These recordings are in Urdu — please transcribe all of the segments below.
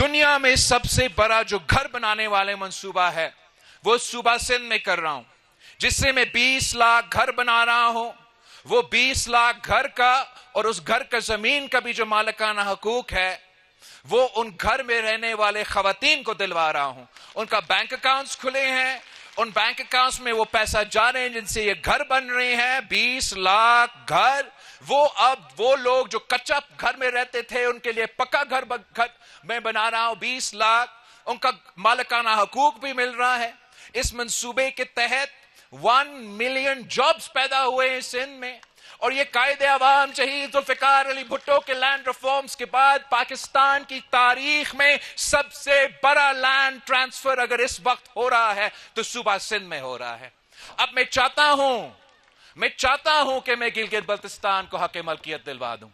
دنیا میں سب سے بڑا جو گھر بنانے والے منصوبہ ہے وہ صوبہ سندھ میں کر رہا ہوں، جس سے میں 20 لاکھ گھر بنا رہا ہوں. وہ 20 لاکھ گھر کا اور اس گھر کا زمین کا بھی جو مالکانہ حقوق ہے وہ ان گھر میں رہنے والے خواتین کو دلوا رہا ہوں. ان کا بینک اکاؤنٹس کھلے ہیں، ان بینک اکاؤنٹس میں وہ پیسہ جا رہے ہیں جن سے یہ گھر بن رہے ہیں. 20 لاکھ گھر، وہ اب وہ لوگ جو کچا گھر میں رہتے تھے ان کے لیے پکا گھر میں بنا رہا ہوں. 20 لاکھ ان کا مالکانہ حقوق بھی مل رہا ہے. اس منصوبے کے تحت 1 ملین جابز پیدا ہوئے ہیں سندھ میں. اور یہ قائد عوام شہید ذوالفقار علی بھٹو کے لینڈ ریفارمز کے بعد پاکستان کی تاریخ میں سب سے بڑا لینڈ ٹرانسفر اگر اس وقت ہو رہا ہے تو صوبہ سندھ میں ہو رہا ہے. اب میں چاہتا ہوں کہ میں گلگت بلتستان کو حق ملکیت دلوا دوں.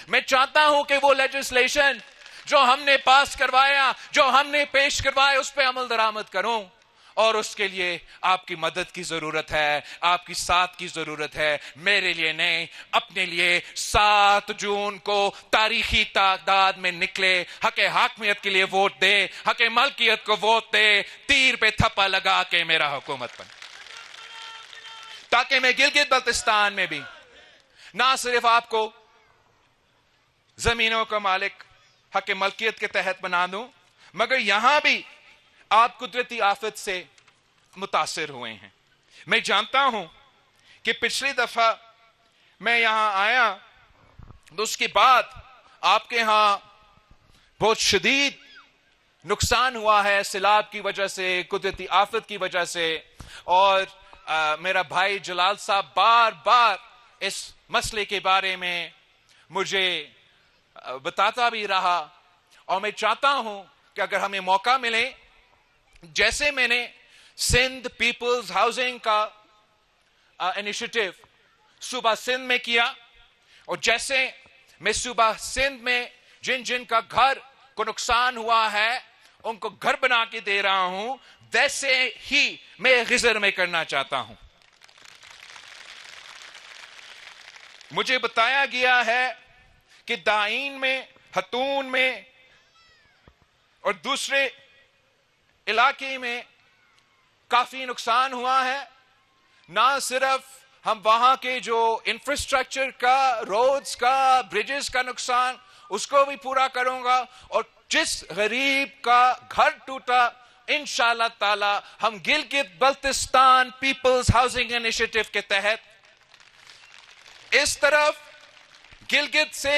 میں چاہتا ہوں کہ وہ لیجسلیشن جو ہم نے پاس کروایا، جو ہم نے پیش کروایا، اس پہ عمل درآمد کروں. اور اس کے لیے آپ کی مدد کی ضرورت ہے، آپ کی ساتھ کی ضرورت ہے. میرے لیے نہیں، اپنے لیے 7 جون کو تاریخی تعداد میں نکلے، حق حاکمیت کے لیے ووٹ دے، حق ملکیت کو ووٹ دے، تیر پہ تھپا لگا کے میرا حکومت بنے، تاکہ میں گلگت بلتستان میں بھی نہ صرف آپ کو زمینوں کا مالک حق ملکیت کے تحت بنا دوں، مگر یہاں بھی آپ قدرتی آفت سے متاثر ہوئے ہیں. میں جانتا ہوں کہ پچھلی دفعہ میں یہاں آیا تو اس کے بعد آپ کے ہاں بہت شدید نقصان ہوا ہے سیلاب کی وجہ سے، قدرتی آفت کی وجہ سے. اور میرا بھائی جلال صاحب بار بار اس مسئلے کے بارے میں مجھے بتاتا بھی رہا. اور میں چاہتا ہوں کہ اگر ہمیں موقع ملے، جیسے میں نے سندھ پیپلز ہاؤسنگ کا انیشیٹو صوبہ سندھ میں کیا، اور جیسے میں صوبہ سندھ میں جن جن کا گھر کو نقصان ہوا ہے ان کو گھر بنا کے دے رہا ہوں، ویسے ہی میں غزر میں کرنا چاہتا ہوں. مجھے بتایا گیا ہے کہ دائین میں، ہتون میں اور دوسرے علاقے میں کافی نقصان ہوا ہے. نہ صرف ہم وہاں کے جو انفراسٹرکچر کا، روڈز کا، بریجز کا نقصان اس کو بھی پورا کروں گا، اور جس غریب کا گھر ٹوٹا انشاءاللہ تعالی ہم Gilgit Baltistan peoples housing initiative کے تحت اس طرف گلگت سے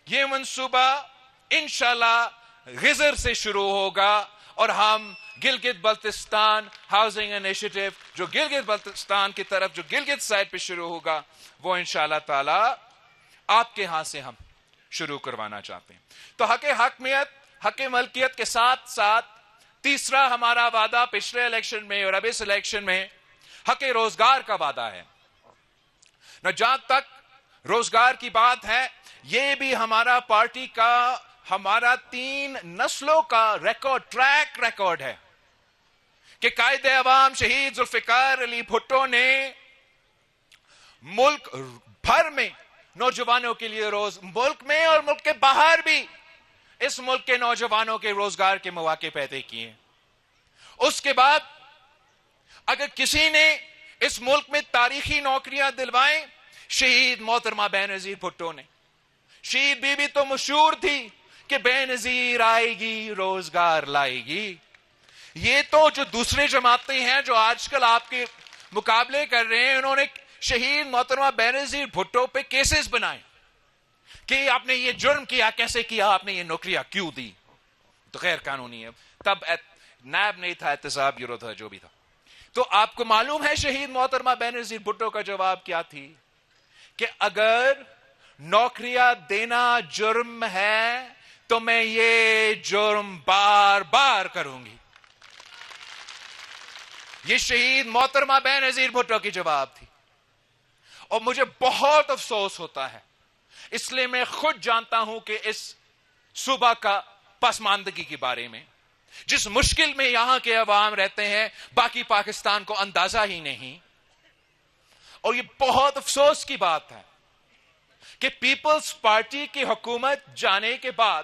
یہ منصوبہ انشاءاللہ غزر سے شروع ہوگا. اور ہم گلگت بلتستان ہاؤسنگ انیشیٹو جو گلگت بلتستان کی طرف، جو گلگت سائڈ پہ شروع ہوگا، وہ انشاءاللہ تعالی آپ کے ہاں سے ہم شروع کروانا چاہتے ہیں. تو حق حاکمیت، حق ملکیت کے ساتھ ساتھ تیسرا ہمارا وعدہ پچھلے الیکشن میں اور اب اس الیکشن میں حق روزگار کا وعدہ ہے. نہ جہاں تک روزگار کی بات ہے، یہ بھی ہمارا پارٹی کا، ہمارا 3 نسلوں کا ٹریک ریکارڈ ہے کہ قائد عوام شہید ذوالفقار علی بھٹو نے ملک بھر میں نوجوانوں کے لیے ملک میں اور ملک کے باہر بھی اس ملک کے نوجوانوں کے روزگار کے مواقع پیدا کیے. اس کے بعد اگر کسی نے اس ملک میں تاریخی نوکریاں دلوائیں، شہید محترمہ بے نظیر بھٹو نے. شہید بی بی تو مشہور تھی کہ بے نظیر آئے گی روزگار لائے گی. یہ تو جو دوسرے جماعتیں ہیں جو آج کل آپ کے مقابلے کر رہے ہیں، انہوں نے شہید محترمہ بے نظیر بھٹو پہ کیسز بنائے کہ آپ نے یہ جرم کیا، کیسے کیا، آپ نے یہ نوکریاں کیوں دی، تو غیر قانونی ہے. تب نیب نہیں تھا، احتساب بیورو تھا، جو بھی تھا. تو آپ کو معلوم ہے شہید محترمہ بے نظیر بھٹو کا جواب کیا تھی کہ اگر نوکریاں دینا جرم ہے تو میں یہ جرم بار بار کروں گی. یہ شہید محترمہ بے نظیر بھٹو کی جواب تھی. اور مجھے بہت افسوس ہوتا ہے، اس لیے میں خود جانتا ہوں کہ اس صوبہ کا پسماندگی کے بارے میں، جس مشکل میں یہاں کے عوام رہتے ہیں، باقی پاکستان کو اندازہ ہی نہیں. اور یہ بہت افسوس کی بات ہے کہ پیپلز پارٹی کی حکومت جانے کے بعد